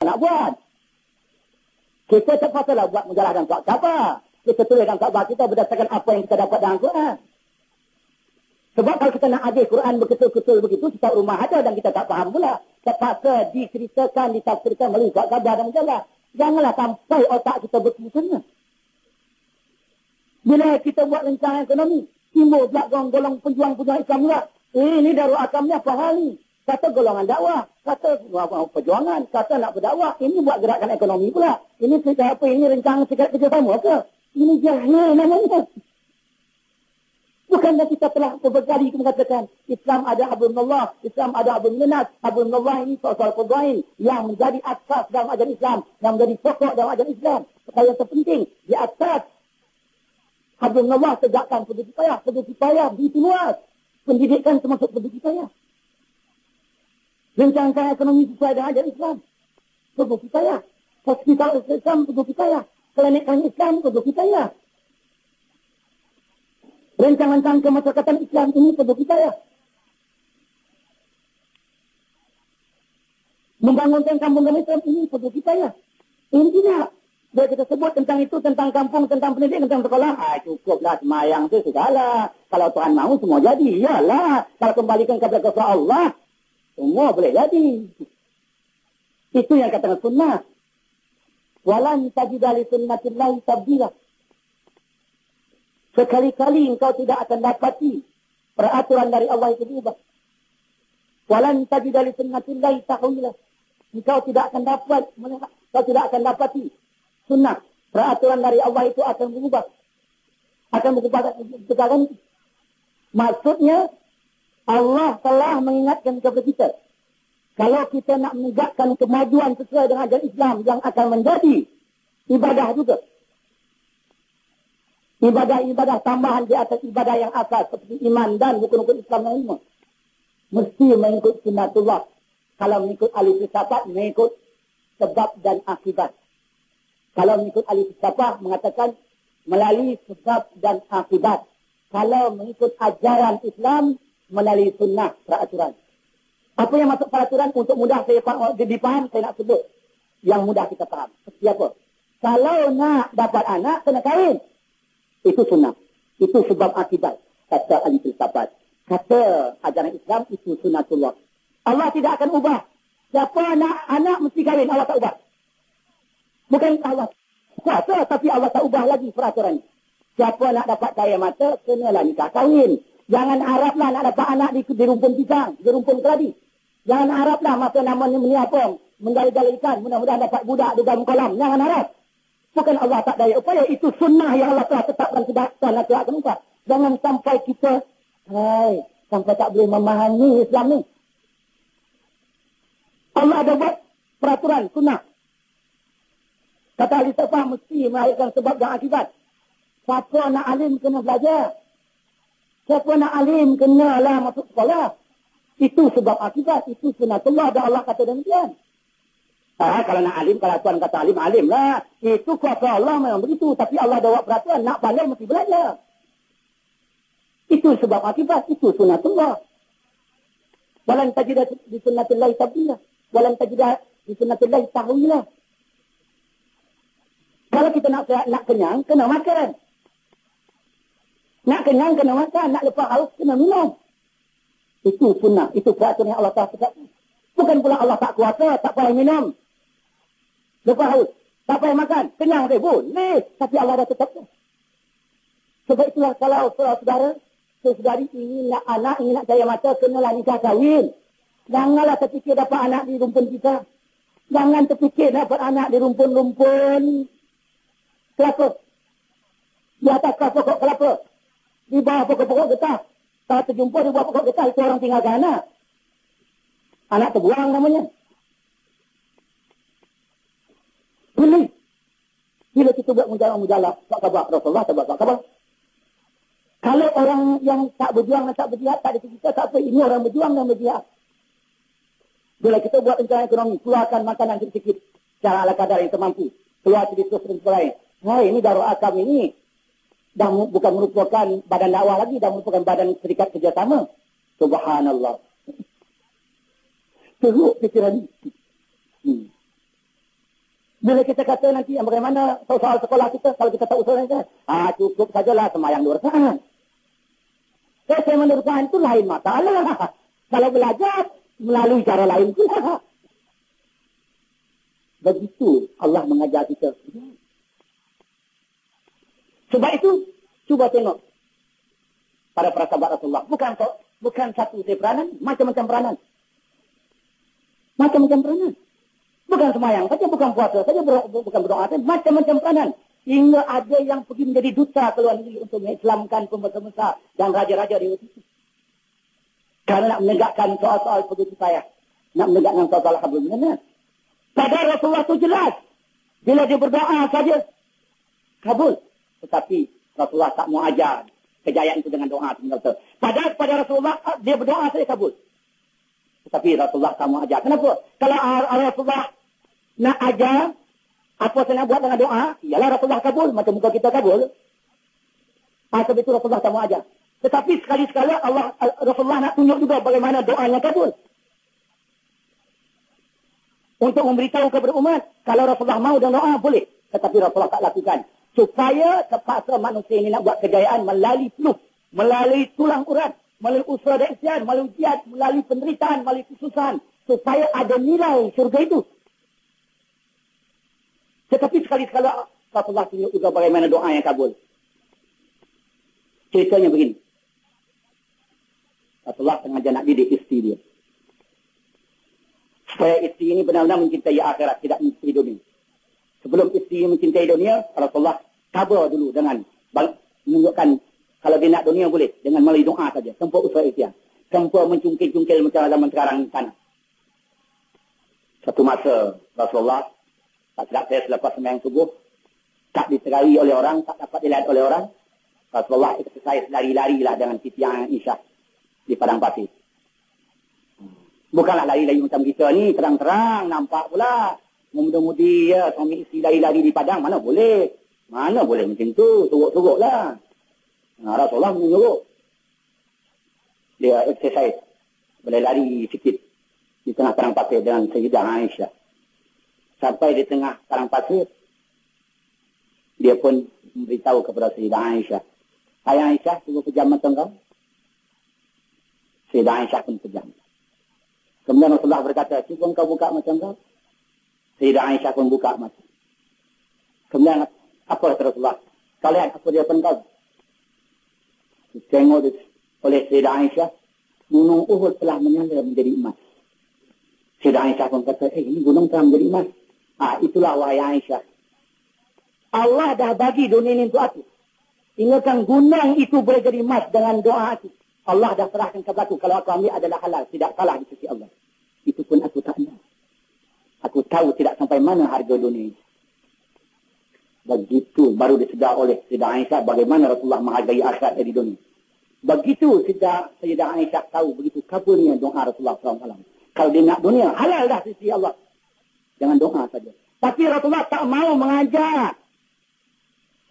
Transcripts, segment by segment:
nak buat. Kita terpaksalah buat majalah dan buat khabar. Kita tulis dalam khabar kita berdasarkan apa yang kita dapat dalam Quran. Sebab kalau kita nak adil Quran betul-betul begitu, kita rumah ada dan kita tak faham pula. Terpaksa diceritakan, ditafsirkan melalui buat khabar dan majalah. Janganlah sampai otak kita berpusatnya. Bila kita buat rancangan ekonomi, timbul pula golongan pejuang-pejuang Islam juga. Ini Darul Arqam ni apa hal ni? Kata golongan dakwah, kata perjuangan, kata nak berdakwah. Ini buat gerakan ekonomi pula. Ini cerita apa? Ini rancangan sekret kerjasama ke? Ini jahil namanya. Bukanlah kita telah berkali mengatakan Islam ada Hablullah, Islam ada Hablul Minas. Hablullah ini soal fadail yang menjadi asas dalam ajaran Islam, yang menjadi pokok dalam ajaran Islam. Perkara yang terpenting di atas Hablullah tegakkan perdu kifayah begitu luas. Pendidikan termasuk perdu kifayah. Rencana ekonomi sesuai dengan ajaran Islam, perdu kifayah. Hospital Islam perdu kifayah. Klinik Islam perdu kifayah. Rancangan kemasyarakatan Islam ini perlu kita ya. Membangunkan kampung Islam ini perlu kita ya. Ini tidak. Bila kita sebut tentang itu, tentang kampung, tentang pendidikan, tentang sekolah, cukuplah semayang itu segala. Kalau Tuhan mahu semua jadi. Iyalah. Kalau kembalikan kepada kuasa Allah, semua boleh jadi. Itu yang katakan sunnah. Walan tajida li sunnatillahi tabdila. Sekali-kali engkau tidak akan dapati peraturan dari Allah itu diubah. Walan tajida li sunnatillahi tahwila. Engkau tidak akan dapati sunnah. Peraturan dari Allah itu akan berubah. Akan berubah. Maksudnya Allah telah mengingatkan kepada kita. Kalau kita nak menegakkan kemajuan sesuai dengan ajaran Islam yang akan menjadi ibadah juga. Ibadah-ibadah tambahan di atas ibadah yang asas seperti iman dan rukun-rukun Islam yang lima. Mesti mengikut sunnatullah. Kalau mengikut ahli filsafat, mengikut sebab dan akibat. Kalau mengikut ahli filsafat, mengatakan melalui sebab dan akibat. Kalau mengikut ajaran Islam, melalui sunnah peraturan. Apa yang masuk peraturan untuk mudah saya dipaham, saya nak sebut. Yang mudah kita faham. Seperti apa? Kalau nak dapat anak, kena kahwin. Itu sunnah. Itu sebab akibat. Kata ahli filsafat. Kata ajaran Islam, itu sunnatullah. Allah tidak akan ubah. Siapa anak mesti kahwin, Allah tak ubah. Bukan Allah kuasa, tapi Allah tak ubah lagi peraturan. Siapa nak dapat cahaya mata, kenalah nikah kahwin. Jangan haraplah nak dapat anak di rumpun pisang, di rumpun keladi. Jangan haraplah masa namanya apa, menjala-jala ikan, mudah-mudahan dapat budak di dalam kolam. Jangan harap. Bukan Allah tak daya upaya. Itu sunnah yang Allah telah tetapkan sedangkan dan telah kenapa. Jangan sampai kita sampai tak boleh memahami Islam ni. Allah ada buat peraturan sunnah. Kata ahli filsafat mesti melahirkan sebab dan akibat. Siapa nak alim kena belajar. Siapa nak alim kenalah masuk sekolah. Itu sebab akibat. Itu sunnatullah dan Allah kata demikian. Kalau nak alim, kalau Tuhan kata alim, alim lah. Itu kuasa Allah memang begitu. Tapi Allah ada buat peraturan. Nak pandai mesti belajar. Itu sebab akibat. Itu sunnatullah. Walan tajidah di sunnatillahi tabdila. Walan tajidah di sunnatillahi tahwila. Kalau kita nak kenyang, kena makan. Nak kenyang, kena makan. Nak lepas haus, kena minum. Itu sunnah. Itu peraturan yang Allah telah tetapkan. Bukan pula Allah tak kuasa, tak payah minum. Lepas haus, tak payah makan. Kenyang dia boleh. Tapi Allah dah tetapkan. Sebab itulah kalau saudara-saudari ingin nak anak, ingin nak cahaya mata, kenalah nikah kahwin. Janganlah terfikir dapat anak di rumpun kita. Jangan terfikir dapat anak di rumpun-rumpun kelapa. Di atas pokok kelapa. Di bawah pokok-pokok getah. Kalau terjumpa di bawah pokok getah, itu orang tinggalkan anak. Anak terbuang namanya. Boleh. Bila kita buat mujalah, tak khabar Rasulullah, tak khabar. Kalau orang yang tak berjuang dan tak berjihad, tak ada kita, tak apa. Ini orang berjuang dan berjihad. Bila kita buat rencana ekonomi, keluarkan makanan sedikit secara ala kadar yang termampu. Keluar sedikit dan sebagainya. Ini Darul Arqam ini dah bukan merupakan badan dakwah lagi, dah merupakan badan serikat kerjasama. Subhanallah. Teruk pikiran ini. Bila kita kata nanti bagaimana soal sekolah kita, kalau kita tak usul saja, cukup sajalah semayang 2 rakaat. Semayang 2 rakaat itu lain masalah. Kalau belajar melalui cara lain pula. Begitu Allah mengajar kita. Sebab itu, cuba tengok para sahabat Rasulullah. Bukan satu peranan, macam-macam peranan. Macam-macam peranan. Bukan semayang saja, bukan puasa saja, bukan berdoa saja, macam-macam peranan. Hingga ada yang pergi menjadi duta ke luar negeri untuk mengislamkan pembesar-pembesar dan raja-raja di waktu itu. Karena nak menegakkan soal-soal pergi payah. Nak menegakkan soal-soal hablum minan. Pada Rasulullah itu jelas. Bila dia berdoa saja, kabul. Tetapi Rasulullah tak mau ajar kejayaan itu dengan doa. Pada Rasulullah, dia berdoa saja kabul. Tetapi Rasulullah tak mau ajar. Kenapa? Kalau Rasulullah nak ajar, apa saya nak buat dengan doa, ialah Rasulullah kabul. Macam muka kita kabul. Sebab itu Rasulullah tak mau ajar. Tetapi sekali-sekala Rasulullah nak tunjuk juga bagaimana doanya kabul. Untuk memberitahu kepada umat, kalau Rasulullah mau dan doa, boleh. Tetapi Rasulullah tak lakukan. Supaya terpaksa manusia ini nak buat kejayaan melalui peluh, melalui tulang urat, melalui usaha dan ikhtiar, melalui jihad, melalui penderitaan, melalui kesusahan. Supaya ada nilai syurga itu. Tetapi sekali-sekala Rasulullah tunjuk juga bagaimana doa yang kabul. Ceritanya begini. Rasulullah sengaja nak didik isteri dia. Supaya isteri ini benar-benar mencintai akhirat, tidak mencintai dunia. Sebelum isteri mencintai dunia, Rasulullah kabar dulu dengan menunjukkan kalau dia nak dunia boleh. Dengan melalui doa saja. Tanpa usaha ikhtiar. Tanpa mencungkil-cungkil macam zaman sekarang sana. Satu masa Rasulullah, tak silap saya selepas sembahyang subuh, tak diserai oleh orang, tak dapat dilihat oleh orang. Rasulullah exercise lari-larilah dengan Siti Aisyah di padang pasir. Bukanlah lari-lari macam kita ni, terang-terang, nampak pula. Muda-mudi ya, suami isteri lari-lari di padang, mana boleh. Mana boleh macam tu, turuk-turuk lah. Rasulullah menyuruh. Dia exercise, boleh lari sikit di tengah padang pasir dengan Sayyidah Aisyah. Sampai di tengah padang pasir, dia pun memberitahu kepada Sayyidah Aisyah. Hai Aisyah, tunggu pejam mata kau. Sayyidah Aisyah pun pejam. Kemudian Rasulullah berkata, cuba kau buka mata kau. Sayyidah Aisyah pun buka mata. Kemudian, apa kata Rasulullah? Kau lihat apa dia pun kau. Tengok oleh Sayyidah Aisyah, gunung Uhud telah menyala menjadi emas. Sayyidah Aisyah pun kata, ini gunung telah menjadi emas. Itulah wahai Aisyah. Allah dah bagi dunia ini untuk aku. Ingatkan gunung itu boleh jadi emas dengan doa aku. Allah dah serahkan kepada aku. Kalau aku ambil adalah halal. Tidak salah di sisi Allah. Itu pun aku tak tahu. Aku tahu tidak sampai mana harga dunia ini. Begitu baru disedar oleh Sayyidah Aisyah bagaimana Rasulullah menghargai akhirat dari dunia. Begitu Sayyidah Aisyah tahu begitu kabulnya doa Rasulullah SAW. Kalau dia nak dunia, halal dah sisi Allah. Jangan doa saja. Tapi Rasulullah tak mau mengajar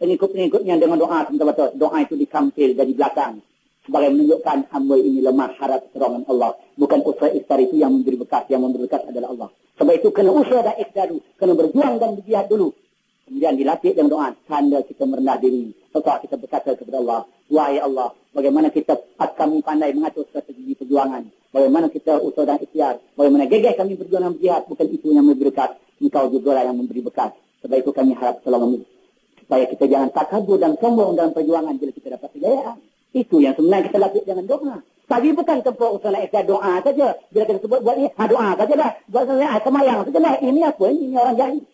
pengikut-pengikutnya dengan doa. Sementara doa itu dikampil dari belakang. Sebagai menunjukkan hamba ini lemah harap pertolongan Allah. Bukan usaha ikhtiar itu yang memberi bekas. Yang memberi bekas adalah Allah. Sebab itu kena usaha dan ikhtiar dulu. Kena berjuang dan berjihad dulu. Kemudian dilatih dengan doa. Tanda kita merendah diri. Setelah kita berkata kepada Allah. Wahai Allah. Bagaimana kami pandai mengatur strategi perjuangan. Bagaimana kita usaha dan ikhtiar. Bagaimana gegeh kami berjuang dan berjihad. Bukan itu yang memberi bekas. Engkau juga lah yang memberi bekas. Sebab itu kami harap pertolongan. Supaya kita jangan takabur dan sombong dalam perjuangan. Bila kita dapat kejayaan. Itu yang sebenarnya kita latih dengan doa. Tapi bukan tempat usaha ikhtiar doa saja. Bila kita sebut buat ini, doa sajalah. Buat sebenarnya semayang sajalah. Ini apa? Ini orang jahil.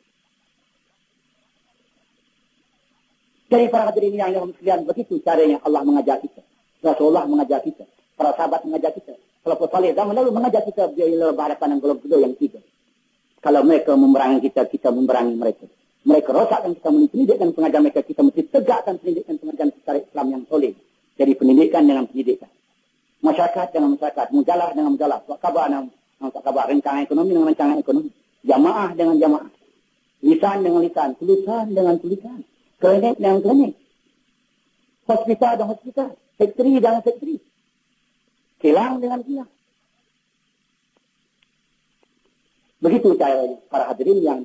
Jadi para hadirin yang sekalian, begitu caranya Allah mengajar kita. Rasulullah mengajar kita. Para sahabat mengajar kita. Salafus saleh zaman lalu mengajar kita bila berhadapan dengan golongan kedua yang tiga. Kalau mereka memerangi kita, kita memerangi mereka. Mereka rosakkan kita pendidikan pengajar mereka. Kita mesti tegakkan pendidikan pengajaran secara Islam yang solid. Jadi pendidikan dengan pendidikan. Masyarakat dengan masyarakat. Mujalah dengan mujalah. Suat khabar dengan suat khabar. Rencangan ekonomi dengan rencangan ekonomi. Jamaah dengan jamaah. Lisan dengan lisan. Tulisan dengan tulisan. Klinik dengan klinik. Hospital dengan hospital. Factory dengan factory. Kilang dengan kilang. Begitu cara para hadirin yang